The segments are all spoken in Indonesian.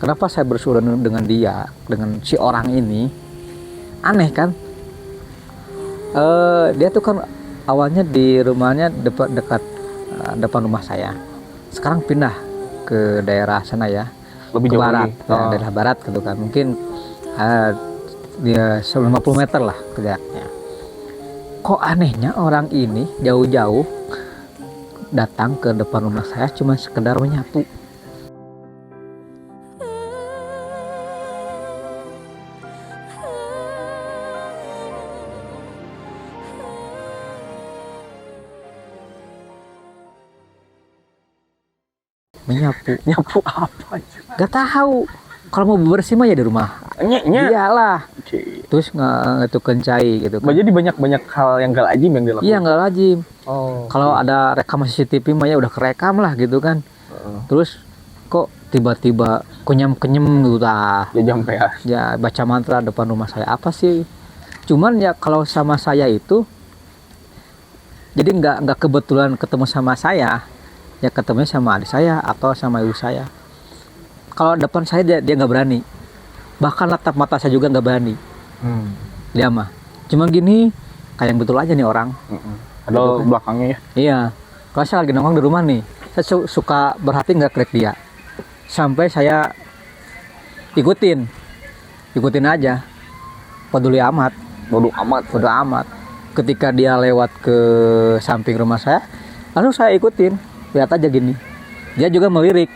Kenapa saya bersuruhan dengan dia, dengan si orang ini? Aneh kan? Dia tuh kan awalnya di rumahnya dekat depan rumah saya. Sekarang pindah ke daerah sana ya, Lebih ke jauh barat, lagi. ya, daerah barat gitu kan. Mungkin dia 50 meter lah jaraknya. Kok anehnya orang ini jauh-jauh datang ke depan rumah saya cuma sekedar menyapu. Menyapu. Nyapu apa? Gak tahu. Kalau mau bersih mah ya di rumah. Iyalah. Oke. Terus nggak itu kencai gitu kan. Jadi banyak hal yang gak lazim yang dilakukan. Iya nggak lazim. Oh. Kalau ada rekaman CCTV mah ya udah kerekam lah gitu kan. Terus kok tiba-tiba kenyem gitu dah. Ya sampai ya. Ya baca mantra depan rumah saya apa sih? Cuman ya kalau sama saya itu, jadi nggak kebetulan ketemu sama saya, ya ketemu sama adik saya atau sama ibu saya. Kalau depan saya dia nggak berani. Bahkan tatap mata saya juga nggak berani. Dia mah cuma gini, kayak yang betul aja nih orang. Ada belakangnya ya. Iya, kalau saya lagi nongkrong di rumah nih, saya suka berhati nggak klik dia, sampai saya ikutin aja, peduli amat. Bodoh amat. Bodo amat. Ketika dia lewat ke samping rumah saya, langsung saya ikutin, lihat aja gini. Dia juga melirik,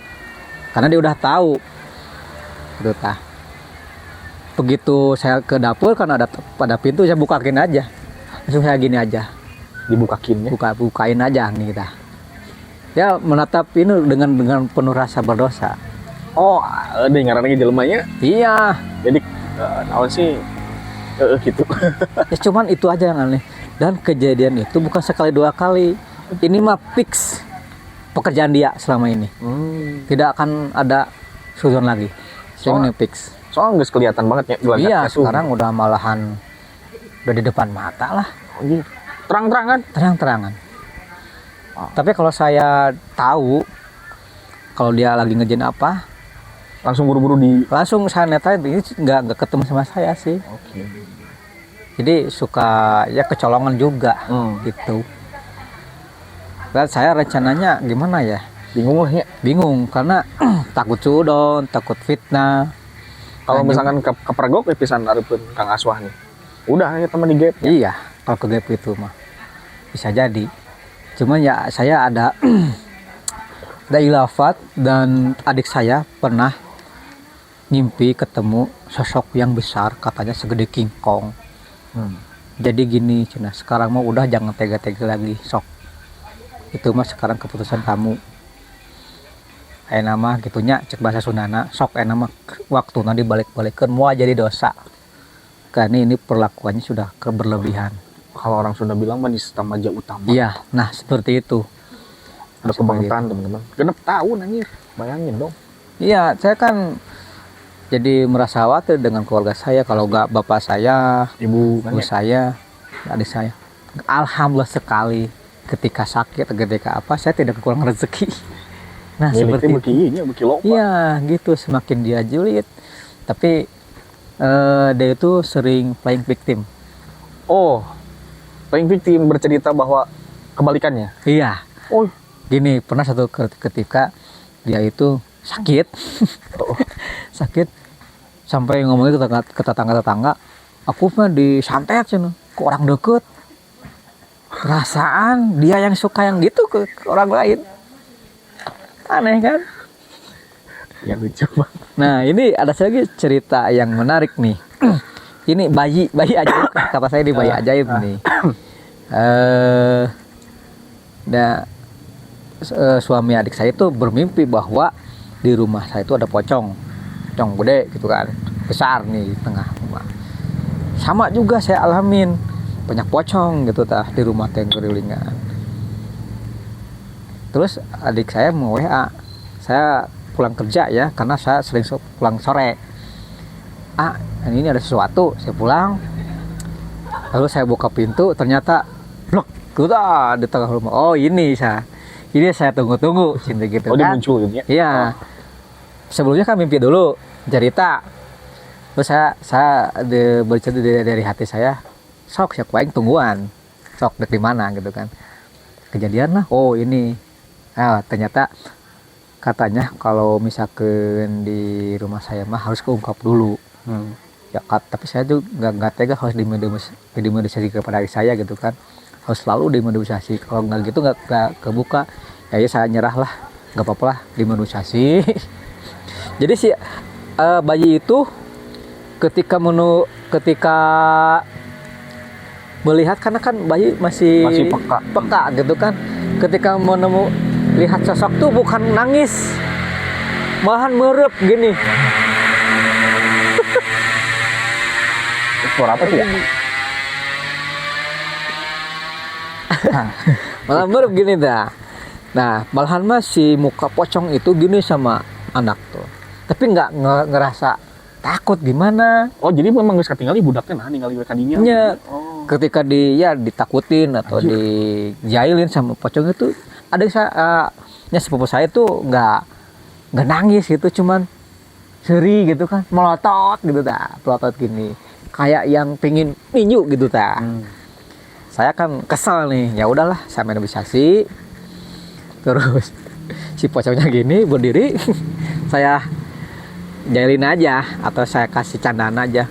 karena dia udah tahu. Gitu tah. Begitu saya ke dapur kan ada pada pintu, saya bukain aja. Langsung saya gini aja. Dibukakin ya. Bukain aja nih kita. Dia menatap ini dengan penuh rasa berdosa. Oh, ada yang ngarannya jelmanya. Iya. Jadi naon sih gitu. Ya cuman itu aja yang aneh. Dan kejadian itu bukan sekali dua kali. Ini mah fix pekerjaan dia selama ini. Tidak akan ada suzon lagi. Ini fix. Soalnya nggak kelihatan banget ya. Iya, sekarang udah malahan udah di depan mata lah. Oh, iya. Terang-terangan. Terang-terangan. Tapi kalau saya tahu kalau dia lagi ngerjain apa, Langsung buru-buru langsung saya netain, ini nggak ketemu sama saya sih. Oke. Jadi suka ya kecolongan juga gitu. Dan saya rencananya gimana ya? Bingung lah ya. Bingung karena takut sudon, takut fitnah. Kalau misalkan kepergok pisan arepun Kang Aswah nih. Udah ya teman di gap. Ya? Iya, kalau ke gap itu mah bisa jadi. Cuman ya saya ada ilafat dan adik saya pernah ngimpi ketemu sosok yang besar, katanya segede King Kong. Jadi gini, cina sekarang mau udah jangan tega-tega lagi, sok. Itu mah sekarang keputusan kamu. Nama gitunya cek bahasa Sundana, sok nama waktu nanti balik-balikan mau jadi dosa. Karena ini perlakuannya sudah berlebihan. Kalau orang Sunda bilang manista maja utama. Iya, nah seperti itu. Ada kebangetan teman-teman. Genep tahun anjir. Bayangin dong. Iya, saya kan jadi merasa khawatir dengan keluarga saya. Kalau nggak bapak saya, ibu saya, adik saya. Alhamdulillah sekali ketika sakit, ketika apa, saya tidak kekurangan rezeki. Nah, seperti itu. Iya, gitu. Semakin dia julid. Tapi dia itu sering playing victim. Oh, playing victim bercerita bahwa kebalikannya. Iya. Oh, gini, pernah satu ketika dia itu sakit. Sakit sampai ngomongin ke tetangga, aku mah disantet sih, ke orang deket. Perasaan dia yang suka yang gitu ke orang lain. Aneh kan? Ya lucu banget. Nah, ini ada lagi cerita yang menarik nih. Ini bayi ajaib, kata saya ini bayi ajaib nih. Suami adik saya itu bermimpi bahwa di rumah saya itu ada pocong gede gitu kan, besar nih di tengah rumah. Sama juga saya alamin, banyak pocong gitu di rumah yang kerilingan. Terus adik saya mau WA, saya pulang kerja ya, karena saya sering pulang sore. Ini ada sesuatu, saya pulang. Lalu saya buka pintu, ternyata blok, udah di tengah rumah. Oh ini saya tunggu-tunggu, cinta gitu. Oh, kan? Dia muncul gitu ya? Iya. sebelumnya kan mimpi dulu cerita, terus saya bercerita dari hati saya, sok siapa yang tungguan, sok dek di mana gitu kan, kejadian lah, oh ini, ternyata katanya kalau misalkan di rumah saya mah harus keungkap dulu. Ya tapi saya tuh nggak tega harus dimodifikasi kepada adik saya gitu kan, harus selalu dimodifikasi, kalau nggak gitu nggak kebuka, ya saya nyerah lah, nggak apa-apa lah dimodifikasi. Jadi si bayi itu ketika melihat, karena kan bayi masih peka gitu kan, ketika lihat sosok tuh bukan nangis, malahan merep gini. Suara apa tuh ya? Malah merep gini dah. Nah, malahan mah si muka pocong itu gini sama anak tuh. Tapi nggak ngerasa takut gimana. Oh, jadi memang geus katingali budaknya nah ningali we kadinya. Nya, oh. Ketika ditakutin atau dijailin sama pocong itu, ada nya sepupu saya tuh nggak nangis gitu, cuman seri gitu kan, melotot gitu dah, melotot gini. Kayak yang pengin minyu gitu dah. Saya kan kesel nih, ya udahlah, saya negosiasi. Terus si pocongnya gini berdiri, saya jailin aja atau saya kasih candaan aja,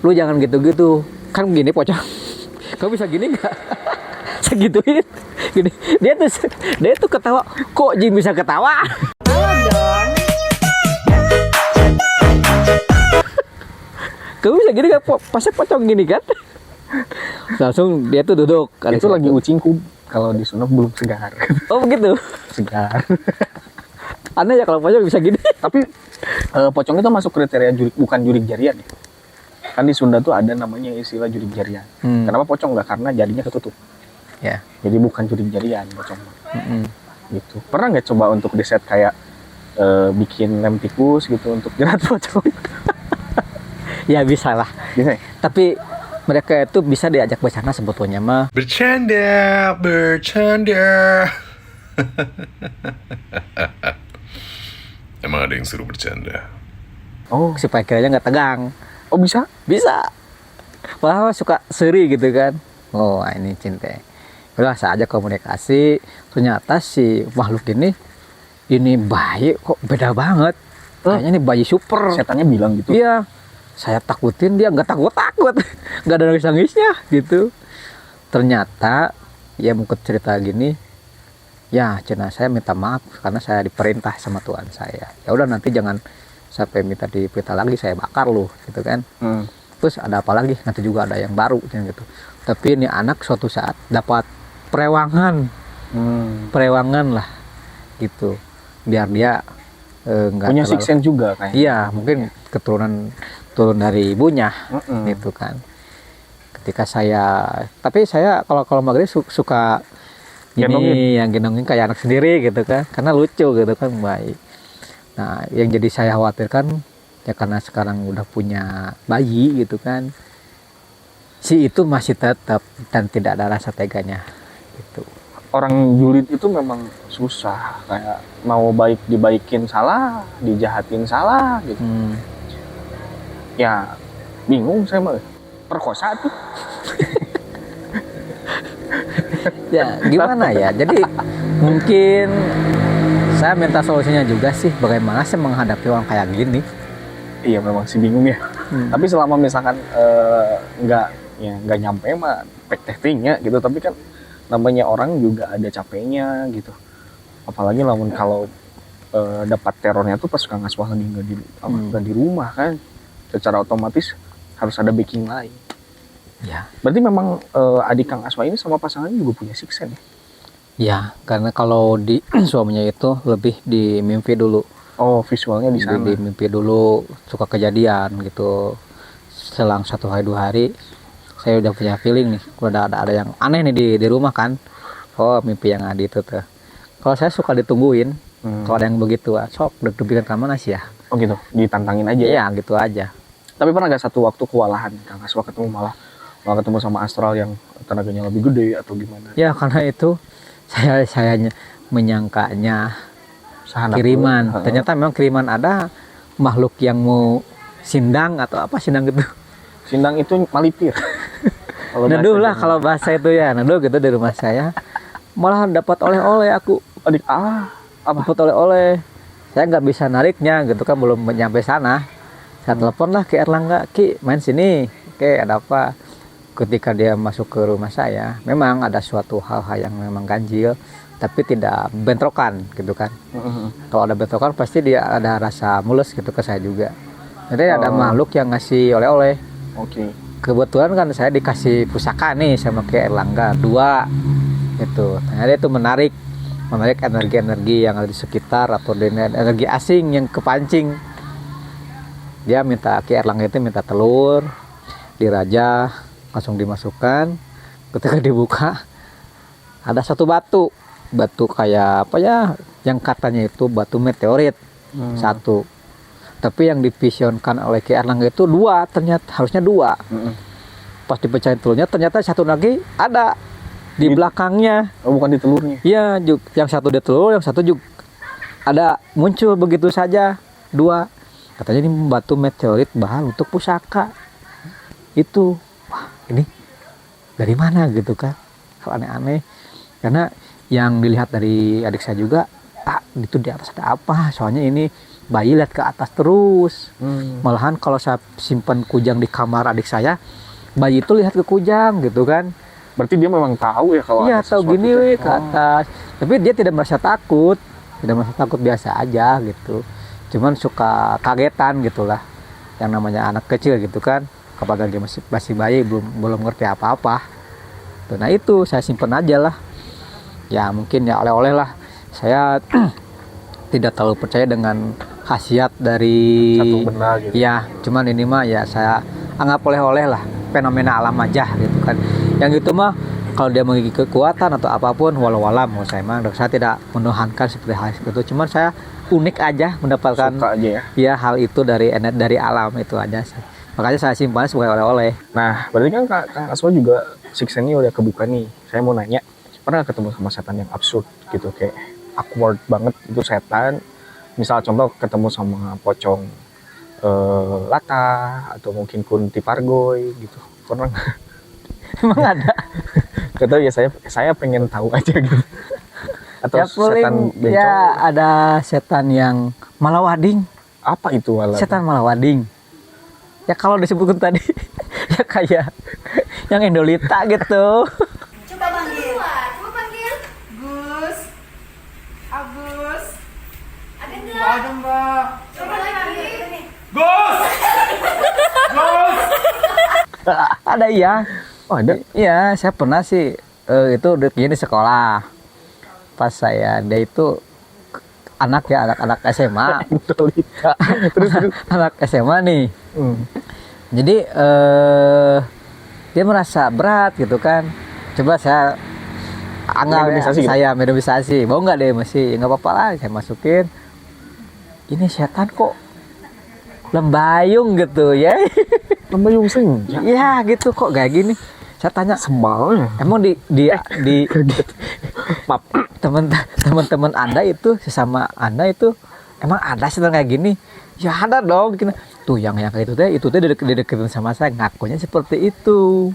lu jangan gitu-gitu kan gini pocong, kamu bisa gini nggak? Segituin gini, dia tuh ketawa, kok Jin bisa ketawa? Kamu bisa gini kan, pasnya pocong gini kan? Langsung dia tuh duduk. Itu lagi ucingku, kalau di Sunda belum segar. Oh begitu? Segar. Aneh ya kalau pocong bisa gini. Tapi pocong itu masuk kriteria bukan jurig jarian ya? Kan di Sunda tuh ada namanya istilah jurig jarian. Kenapa pocong nggak? Karena jadinya ketutup. Ya. Jadi bukan jurig jarian pocong. Gitu. Pernah nggak coba untuk diset kayak bikin lem tikus gitu untuk jerat pocong? Ya bisa lah. Bisa ya? Tapi mereka itu bisa diajak bercanda sebetulnya mah. Bercanda. Emang ada yang suruh bercanda? Oh, Supaya kiranya nggak tegang. oh bisa? Bisa. Malah suka seri gitu kan. Oh ini cinta. Udah saya ajak komunikasi. Ternyata si makhluk ini bayi kok beda banget. Kayaknya ini bayi super. Setannya bilang gitu? Iya. Saya takutin, dia nggak takut, nggak ada nangis-nangisnya gitu. Ternyata ya mungkin cerita gini, ya cina saya minta maaf karena saya diperintah sama Tuhan saya. Ya udah nanti jangan sampai minta diperintah lagi, saya bakar loh gitu kan. Terus ada apa lagi? Nanti juga ada yang baru gitu. Tapi ini anak suatu saat dapat perewangan lah gitu, biar dia nggak punya terlalu, six sense juga kayaknya. iya mungkin turun dari ibunya gitu kan. Ketika tapi saya kalau maghrib suka ini yang gendongin kayak anak sendiri gitu kan, karena lucu gitu kan, baik. Nah yang jadi saya khawatirkan ya karena sekarang udah punya bayi gitu kan, si itu masih tetap dan tidak ada rasa teganya gitu. Orang julid itu memang susah, kayak mau baik dibaikin salah, dijahatin salah gitu. Ya bingung saya mah, perkosa tuh. Ya gimana ya, jadi mungkin saya minta solusinya juga sih, bagaimana sih menghadapi orang kayak gini. Iya memang sih bingung ya. Tapi selama misalkan nggak nyampe mah pek-tehtingnya gitu, tapi kan namanya orang juga ada capeknya gitu. Apalagi lamun kalau dapat terornya tuh pas Kang Aswah lagi nggak di rumah kan, secara otomatis harus ada backing lain. Ya. Berarti memang adik Kang Aswah ini sama pasangannya juga punya six sense ya? Ya, karena kalau di suaminya itu lebih di mimpi dulu. Oh, visualnya di sana. Di mimpi dulu suka kejadian gitu. Selang 1 hari 2 hari, saya udah punya feeling nih, udah ada yang aneh nih di rumah kan. Oh, mimpi yang ada itu tuh. Kalau saya suka ditungguin, kalau ada yang begitu, sok deg-degan ke mana sih ya? Oh gitu, ditantangin aja. Iya, gitu aja. Tapi pernah gak satu waktu kewalahan Kang Aswah malah ketemu sama astral yang tenaganya lebih gede atau gimana? Ya karena itu saya menyangkanya Sahadat kiriman. dulu. Ternyata memang kiriman ada makhluk yang mau sindang atau apa sindang gitu. Sindang itu malipir. Kalau Neduh bahasa lah Jawa. kalau bahasa itu ya, neduh gitu di rumah saya. Malah dapat oleh-oleh aku, Adik dapat oleh-oleh. Saya nggak bisa nariknya gitu kan, belum nyampe sana. Saya telepon lah ke Erlangga, Ki main sini, oke ada apa? Ketika dia masuk ke rumah saya, memang ada suatu hal-hal yang memang ganjil, tapi tidak bentrokan gitu kan. Kalau ada bentrokan pasti dia ada rasa mulus gitu ke saya juga. Jadi ada makhluk yang ngasih oleh-oleh. Oke. Kebetulan kan saya dikasih pusaka nih sama ke Erlangga 2 gitu. Ternyata itu menarik energi-energi yang ada di sekitar atau energi asing yang kepancing. Dia minta ke Erlangga itu minta telur, dirajah, langsung dimasukkan. Ketika dibuka ada satu batu kayak apa ya, yang katanya itu batu meteorit satu. Tapi yang divisionkan oleh Ki Erlangga itu 2, ternyata harusnya 2. Pas dipecahin telurnya ternyata satu lagi ada di belakangnya. Oh, bukan di telurnya. Iya, yang satu di telur, yang satu juga ada muncul begitu saja 2. Katanya ini batu meteorit bahan untuk pusaka. Itu, wah ini dari mana gitu kan? Hal aneh-aneh. Karena yang dilihat dari adik saya juga, itu di atas ada apa? Soalnya ini bayi lihat ke atas terus. Malahan kalau saya simpan kujang di kamar adik saya, bayi itu lihat ke kujang gitu kan. Berarti dia memang tahu ya kalau Iya, ada tahu sesuatu gini itu. weh ke atas. Tapi dia tidak merasa takut. Tidak merasa takut, biasa aja gitu. Cuman suka kagetan gitulah. Yang namanya anak kecil gitu kan. Apalagi masih bayi belum ngerti apa-apa. Tuh, nah itu saya simpan aja lah. Ya mungkin ya oleh-oleh lah. Saya tidak terlalu percaya dengan khasiat dari Satu benda gitu. Ya, cuman ini mah ya saya anggap oleh-oleh lah, fenomena alam aja gitu kan. Yang itu mah kalau dia memiliki kekuatan atau apapun walau alam, saya tidak menuhankan seperti hal itu. Cuman saya unik aja mendapatkan Suka aja ya. ya hal itu dari alam itu aja sih. Makanya saya simpan sebagai oleh-oleh. Nah, berarti kan Kang Aswa juga sixth-nya udah kebuka nih. Saya mau nanya, pernah ketemu sama setan yang absurd gitu, kayak awkward banget itu setan? Misal contoh ketemu sama pocong Lata atau mungkin Kunti Pargoy gitu. Pernah nggak? Emang ada? Gak tahu ya, saya pengen tahu aja gitu. Atau Ya paling setan bencong. ya ada setan yang malawading. Apa itu wala? Setan malawading. Ya kalau disebutkan tadi ya kayak yang Endolita gitu. Coba panggil. Gus. Agus. Ada enggak? Ada Mbak. Coba lagi. Ada iya. Oh, ada. Iya, saya pernah sih itu gini di sekolah. Pas dia itu anak SMA. Endolita. Terus. Anak SMA nih. Jadi dia merasa berat gitu kan. Coba saya Minimalisasi gitu? saya minimalisasi. Mau nggak deh masih nggak apa-apa lah, saya masukin. Ini setan kok lembayung gitu ya. Lembayung senja. Iya gitu kok kayak gini. Saya tanya, Sebalnya. emang di Maaf. teman-teman Anda itu sesama Anda itu emang ada setan kayak gini? Ya ada dong. Gini. Tuh yang kayak itu teh dideketin sama saya, ngakunya seperti itu.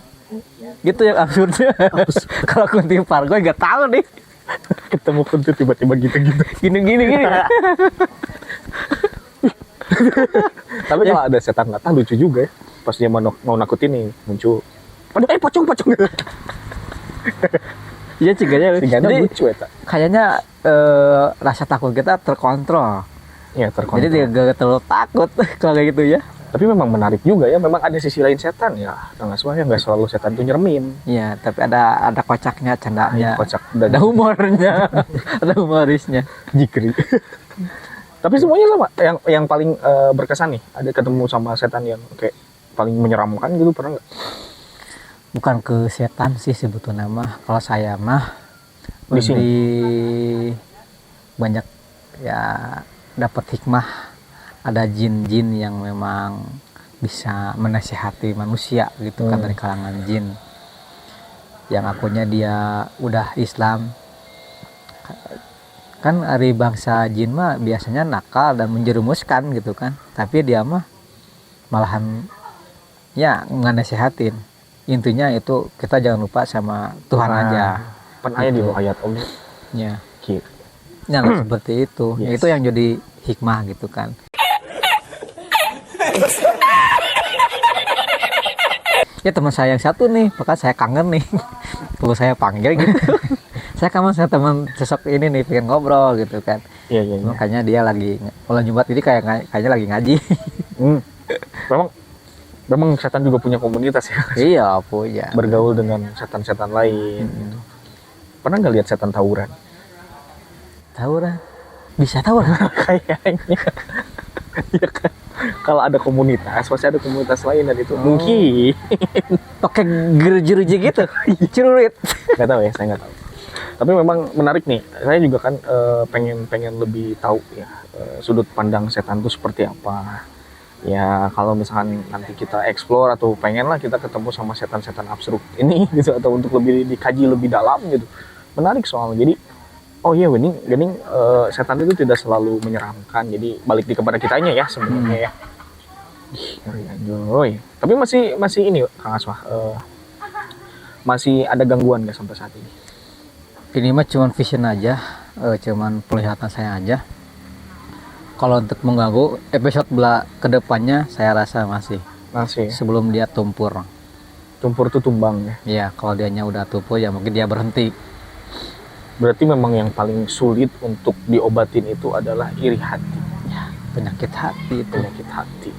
Gitu yang absurdnya. Kalau Kunti Pargoy nggak tahu nih. Ketemu Kunti tiba-tiba gitu-gitu. Gini. Tapi kalau ada setan Lata lucu juga ya. Pas dia mau nakutin nih muncul. Padahal pocong. Iya ciganya. Sigana Jadi lucu ya, tak? kayaknya rasa takut kita terkontrol. Ya, terkontrol. Jadi gak terlalu takut kalau kayak gitu ya. Tapi memang menarik juga ya. Memang ada sisi lain setan ya. Kang Aswa ya, nggak selalu setan itu nyermin. Iya, tapi ada kocaknya, candanya. Kocak dan Ada humornya, ada humorisnya. jikri. Tapi semuanya sama. Yang paling berkesan nih, ada ketemu sama setan yang kayak paling menyeramkan gitu, pernah nggak? Bukan ke setan sih sebetulnya mah. Kalau saya mah Di sini? lebih banyak ya dapat hikmah. Ada jin-jin yang memang bisa menasihati manusia gitu kan, dari kalangan jin. Yang akunya dia udah Islam. Kan ari bangsa jin mah biasanya nakal dan menjerumuskan gitu kan, tapi dia mah malahan ya nggak nasehatin. Intinya itu kita jangan lupa sama Tuhan aja. Pan aya di ayat oge. Ya, Gitu. ya seperti itu. Ya, Yes. itu yang jadi hikmah gitu kan. Ya teman saya yang satu nih, maka saya kangen nih. Perlu saya panggil gitu. Saya kangen sama teman sosok ini nih, pengen ngobrol gitu kan. Iya, iya, iya. Makanya dia lagi kalau Jumat ini kayaknya lagi ngaji. Memang setan juga punya komunitas ya. Iya, punya. Bergaul dengan setan-setan lain gitu. Pernah nggak lihat setan tawuran? Tawuran. Bisa tawuran. Kayaknya. Iya kan. Kalau ada komunitas, pasti ada komunitas lain dan itu mungkin. Pakai jeruji gitu. Cerurit. Nggak tahu ya, saya nggak tahu. Tapi memang menarik nih. Saya juga kan pengen lebih tahu ya sudut pandang setan itu seperti apa. Ya kalau misalkan nanti kita explore atau pengen lah kita ketemu sama setan-setan absurd ini gitu, atau untuk lebih dikaji lebih dalam gitu. Menarik soalnya. Jadi oh iya Gening setan itu tidak selalu menyeramkan. Jadi balik di kepada kitanya ya sebenarnya ya. Ngeri anjoy. Tapi masih ini Kang Aswah, masih ada gangguan nggak sampai saat ini? Ini mah cuman vision aja, cuman penglihatan saya aja. Kalau untuk mengganggu episode kedepannya saya rasa masih sebelum dia tumpur. Tumpur tuh tumbang ya. Ya kalau dianya udah tumpur ya mungkin dia berhenti. Berarti memang yang paling sulit untuk diobatin itu adalah iri hati. Ya, penyakit hati itu. Penyakit hati.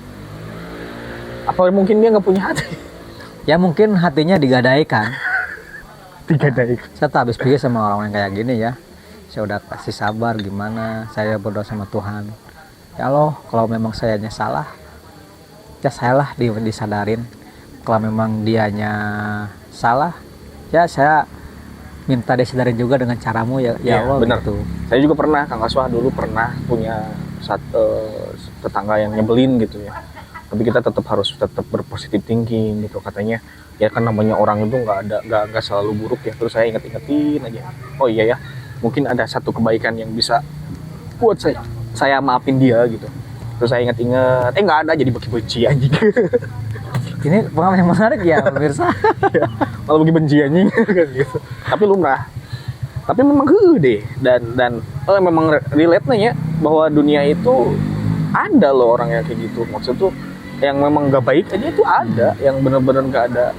Apa mungkin dia nggak punya hati? Ya mungkin hatinya digadaikan. Digadai. Saya tak habis pikir sama orang yang kayak gini ya. Saya udah kasih sabar gimana, saya berdoa sama Tuhan. Ya Allah, kalau memang sayanya salah, ya saya lah disadarin. Kalau memang dianya salah, ya saya minta disadarin juga dengan caramu ya, ya Allah benar. gitu. Saya juga pernah, Kang Aswah dulu pernah punya tetangga yang nyebelin gitu ya. Tapi kita harus tetap berpositif thinking gitu katanya. Ya kan namanya orang itu nggak selalu buruk ya. Terus saya ingetin aja. Oh iya ya, mungkin ada satu kebaikan yang bisa buat saya maafin dia gitu. Terus saya inget-inget, nggak ada, jadi bagi benci anjing. Ini pengalaman yang menarik ya pemirsa. Ya, malah bagi benci anjing kan gitu. Tapi lumrah. Tapi memang gede dan memang relate nya ya, bahwa dunia itu ada loh orang yang kayak gitu. Maksud tuh yang memang nggak baik aja itu ada, yang benar-benar nggak ada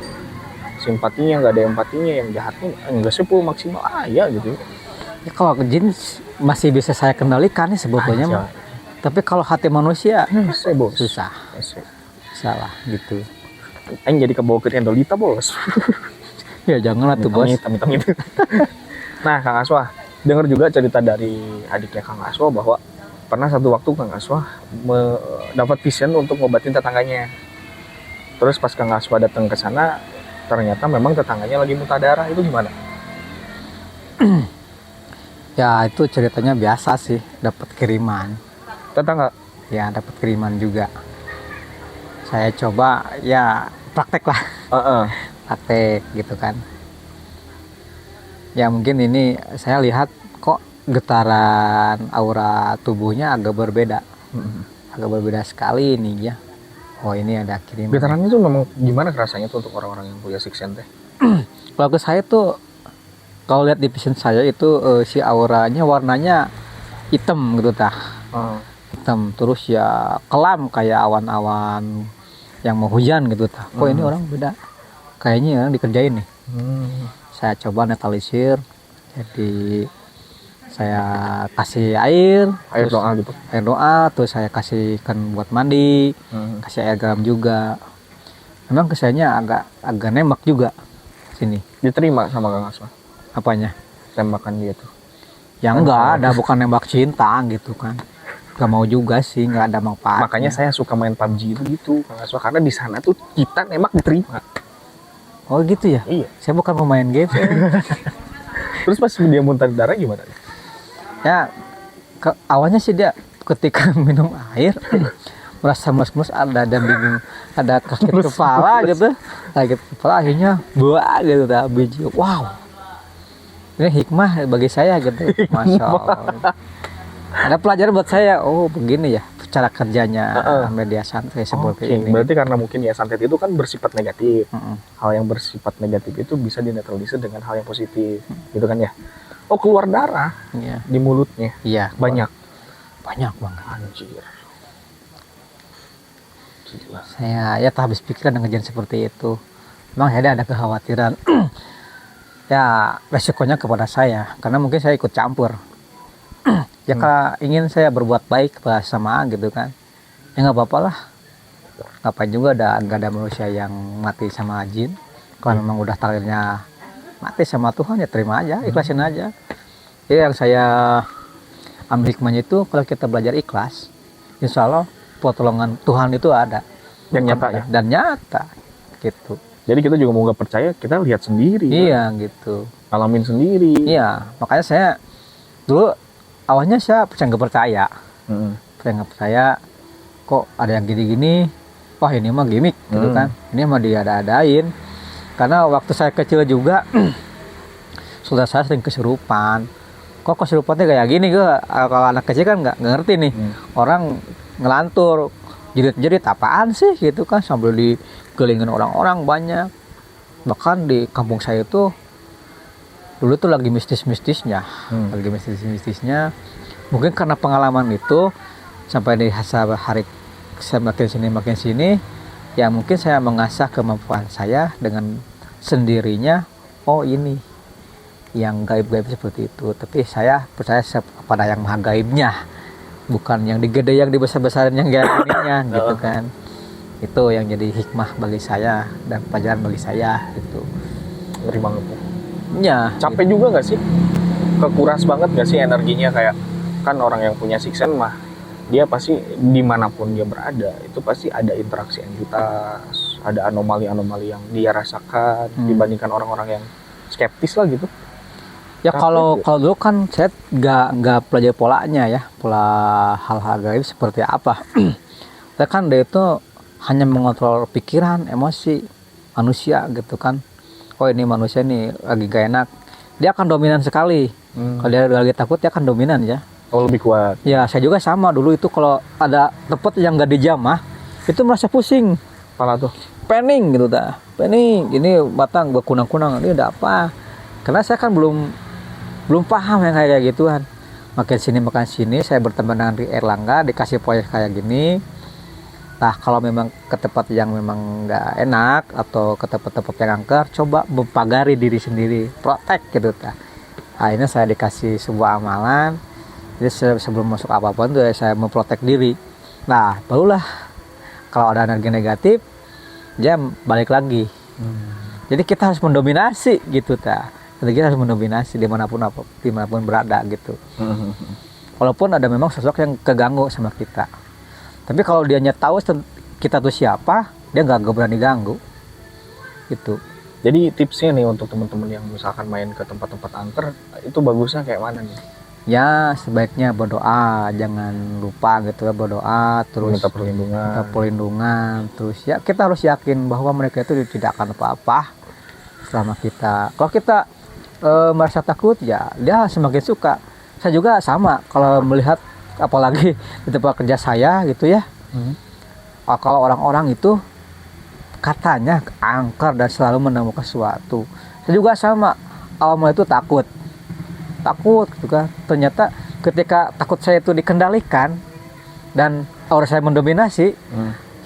simpatinya, nggak ada empatinya, yang jahatnya enggak sih maksimal ya gitu. Ya, kalau ke jin masih bisa saya kendalikan nih sebetulnya mah. Tapi kalau hati manusia susah. Salah gitu. Aing jadi kebawa ke Endolita bos. Ya janganlah tuh bos. Amit. Nah Kang Aswah, dengar juga cerita dari adiknya Kang Aswah bahwa pernah satu waktu Kang Aswah dapat vision untuk ngobatin tetangganya. Terus pas Kang Aswah datang ke sana, ternyata memang tetangganya lagi muntah darah. Itu gimana? Ya itu ceritanya biasa sih, dapat kiriman. Tetangga? Ya dapat kiriman juga. Saya coba ya praktek lah. Praktek gitu kan. Ya mungkin ini saya lihat kok getaran aura tubuhnya agak berbeda. Agak berbeda sekali ini ya. Oh ini ada kiriman. Getarannya tuh memang gimana rasanya tuh untuk orang-orang yang punya six sense? Kalau ke saya tuh, kalau lihat di vision saya itu si auranya warnanya hitam gitu tah. Hitam terus ya kelam kayak awan-awan yang mau hujan gitu tah. Kok ini orang beda. Kayaknya yang dikerjain nih. Saya coba netralisir. Jadi saya kasih air Doa gitu. Air doa, terus saya kasihkan buat mandi, kasih air garam juga. Memang kesannya agak nembak juga sini. Diterima sama Kang Aswah Apanya? tembakan dia tuh? Ya enggak ada, bukan nembak cinta gitu kan. Gak mau juga sih, nggak ada manfaat. Makanya saya suka main PUBG itu gitu Kang Aswah, karena di sana tuh kita nembak diterima. Oh gitu ya? Iya. Saya bukan pemain game. Terus pas dia muntah darah gimana? Ya awalnya sih dia ketika minum air merasa mulus-mulus, ada bingung, ada kaget kepala gitu, kaget kepala, akhirnya buah gitu dah biji. Wow, Ini hikmah bagi saya gitu. Masya Allah. Ada pelajaran buat saya. Oh begini ya cara kerjanya media santet seperti Oke, ini. berarti karena mungkin ya santet itu kan bersifat negatif. Mm-mm. Hal yang bersifat negatif itu bisa dinetralisir dengan hal yang positif, gitu kan ya. Oh, keluar darah Iya. di mulutnya. Iya. Banyak. Banyak banget. Anjir. Gila. Saya ya tak habis pikiran dengan kejadian seperti itu. Memang ada kekhawatiran. Ya resikonya kepada saya karena mungkin saya ikut campur. Ya kalau ingin saya berbuat baik kepada sama gitu kan, ya nggak apa-apa lah. Ngapain juga nggak ada manusia yang mati sama jin. Kalau memang udah takdirnya mati sama Tuhan ya terima aja, ikhlasin aja. Ya yang saya ambil hikmahnya itu kalau kita belajar ikhlas, insya Allah pertolongan Tuhan itu ada. Dan nyata ya. Dan nyata gitu. Jadi kita juga mau nggak percaya, kita lihat sendiri. Iya gitu. Alamin sendiri. Iya, makanya saya dulu awalnya saya nggak percaya. Mm. Saya nggak percaya kok ada yang gini-gini. Wah ini mah gimmick gitu kan. Ini mah diada-adain. Karena waktu saya kecil juga saudara saya sering kesurupan. Kok kesurupannya kayak gini gue? Kalau anak kecil kan nggak ngerti nih. Orang ngelantur, jerit-jerit apaan sih gitu kan sambil digelingin orang-orang banyak. Bahkan di kampung saya itu dulu tuh lagi mistis-mistisnya, lagi mistis-mistisnya. Mungkin karena pengalaman itu sampai di hari saya makin sini, ya mungkin saya mengasah kemampuan saya dengan sendirinya. Oh ini yang gaib-gaib seperti itu. Tapi saya percaya kepada yang maha gaibnya, bukan yang digede yang dibesar-besarin yang ininya gitu kan. Itu yang jadi hikmah bagi saya dan pelajaran bagi saya gitu. Ngeri banget ya. Ya, Capek juga nggak sih? Kekuras banget nggak sih energinya? Kayak kan orang yang punya six sense mah dia pasti dimanapun dia berada itu pasti ada interaksi entitas, ada anomali-anomali yang dia rasakan dibandingkan orang-orang yang skeptis lah gitu. ya Capek kalau juga. dulu kan saya nggak pelajari polanya ya, pola hal-hal gaib seperti apa. Saya kan dia itu hanya mengontrol pikiran, emosi manusia gitu kan. Oh ini manusia nih lagi gak enak, dia akan dominan sekali. Kalau dia lagi takut dia akan dominan ya. Oh lebih kuat. Ya saya juga sama dulu itu kalau ada tempat yang gak dijamah itu merasa pusing, Kepala tuh. pening gitu dah, pening. Ini batang berkunang-kunang, ini ada apa? Karena saya kan belum paham yang kayak gituan. Makin sini saya berteman dengan di Erlangga, dikasih proyek kayak gini. Nah kalau memang ke tempat yang memang nggak enak atau ke tempat-tempat yang angker, coba mempagari diri sendiri, protek gitu ta. Akhirnya saya dikasih sebuah amalan. Jadi sebelum masuk apapun tuh saya memprotek diri. Nah barulah kalau ada energi negatif, dia balik lagi. Jadi kita harus mendominasi gitu ta. Jadi kita harus mendominasi dimanapun berada gitu. Walaupun ada memang sosok yang keganggu sama kita. Tapi kalau dianya tahu kita tuh siapa, dia nggak berani ganggu. Gitu. Jadi tipsnya nih untuk teman-teman yang misalkan main ke tempat-tempat angker itu bagusnya kayak mana nih? Ya sebaiknya berdoa, jangan lupa gitu ya, berdoa terus Minta perlindungan. minta perlindungan, terus ya kita harus yakin bahwa mereka itu tidak akan apa-apa selama kita. Kalau kita merasa takut ya dia semakin suka. Saya juga sama kalau melihat apalagi di tempat kerja saya gitu ya. Kalau orang-orang itu katanya angker dan selalu menemukan sesuatu. Saya juga sama, awal itu takut gitu kan. Ternyata ketika takut saya itu dikendalikan dan aura saya mendominasi,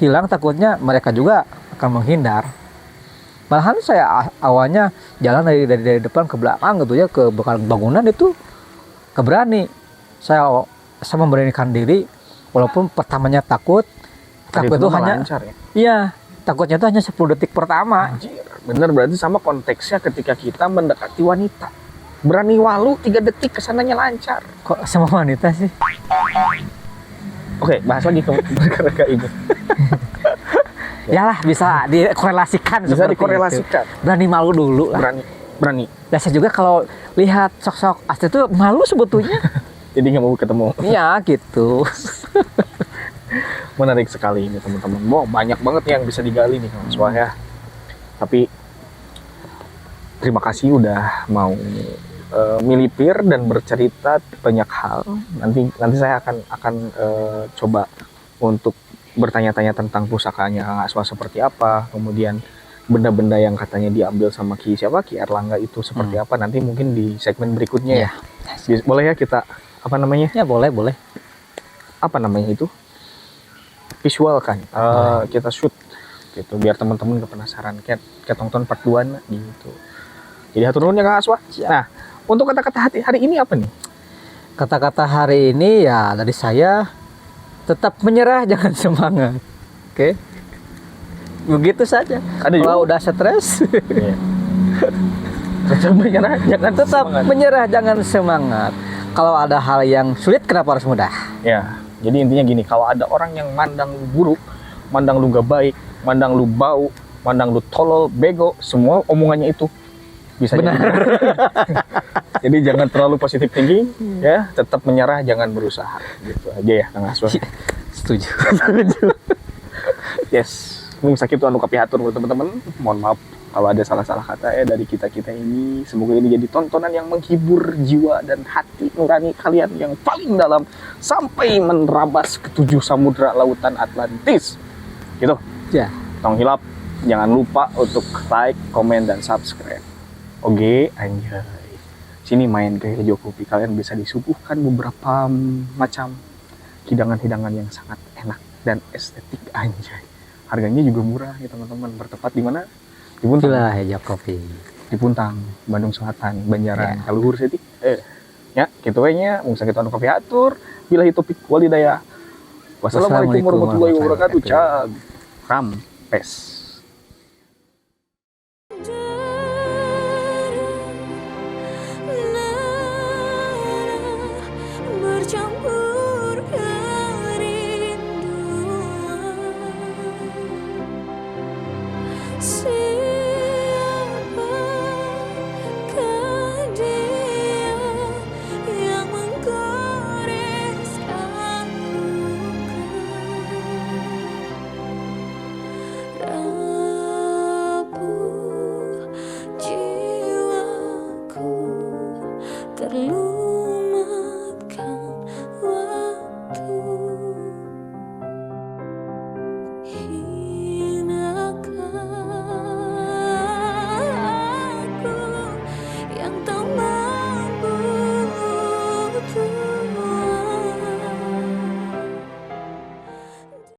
hilang takutnya, mereka juga akan menghindar. Malahan saya awalnya jalan dari depan ke belakang gitu ya, ke belakang bangunan itu keberani. Saya memberanikan diri walaupun pertamanya takut itu hanya lancar ya? Iya, takutnya itu hanya 10 detik pertama. Anjir, bener berarti sama konteksnya ketika kita mendekati wanita. Berani walu 3 detik kesananya lancar. Kok sama wanita sih? Oke, bahas lagi ke mereka ini. Yalah bisa dikorelasikan. Bisa seperti dikorelasikan. itu. Berani malu dulu lah. Berani. Dan saya juga kalau lihat sosok asli itu malu sebetulnya. Jadi nggak mau ketemu. Iya gitu. Menarik sekali ini teman-teman. Wow, banyak banget yang bisa digali nih Mas Wah ya. Tapi terima kasih udah mau milipir dan bercerita banyak hal. Nanti saya akan coba untuk bertanya-tanya tentang pusakanya Kang Aswa seperti apa, kemudian benda-benda yang katanya diambil sama Ki Erlangga itu seperti apa, nanti mungkin di segmen berikutnya ya. Boleh ya kita apa namanya? Ya boleh. Apa namanya itu? Visual kan. Kita shoot gitu biar teman-teman penasaran kayak tonton part 2 gitu. Jadi hatur nuhun ya Kang Aswa. Nah, untuk kata-kata hari ini apa nih? Kata-kata hari ini ya dari saya, tetap menyerah, jangan semangat. Oke. Begitu saja. Ada juga. Kalau udah stres, Iya. Tetap menyerah, jangan tetap semangat. menyerah, jangan semangat. Kalau ada hal yang sulit, kenapa harus mudah? Ya, jadi intinya gini, kalau ada orang yang mandang lu buruk, mandang lu gak baik, mandang lu bau, mandang lu tolol, bego, semua omongannya itu bisa Benar. jadi. Jadi jangan terlalu positif thinking, ya, tetap menyerah, jangan berusaha. Gitu aja ya, Kang Aswa. Setuju. Yes, mung sakit anu kapihatur buat teman-teman. Mohon maaf kalau ada salah-salah kata ya dari kita-kita ini. Semoga ini jadi tontonan yang menghibur jiwa dan hati nurani kalian yang paling dalam sampai menerabas ke 7 samudra lautan Atlantis. Gitu. Ya. Tong hilap, jangan lupa untuk like, komen, dan subscribe. Oke, anjay. Sini main ke Jokopi, kalian bisa disuguhkan beberapa macam hidangan-hidangan yang sangat enak dan estetik, anjay. Harganya juga murah ya teman-teman. Bertepat di mana? Di Puntang. Itulah ya kopi. Di Puntang, Bandung Selatan, Banjaran, Kaluhur City. Ya, gitu nya. Mung sakitu anu kapihatur. Billahi taufik wal hidayah. Wassalamualaikum warahmatullahi wabarakatuh. Cag. Rampes. Bercampur kerinduan, siapakah dia yang menggoreskan luka, rapuh jiwaku terlumatkan waktu.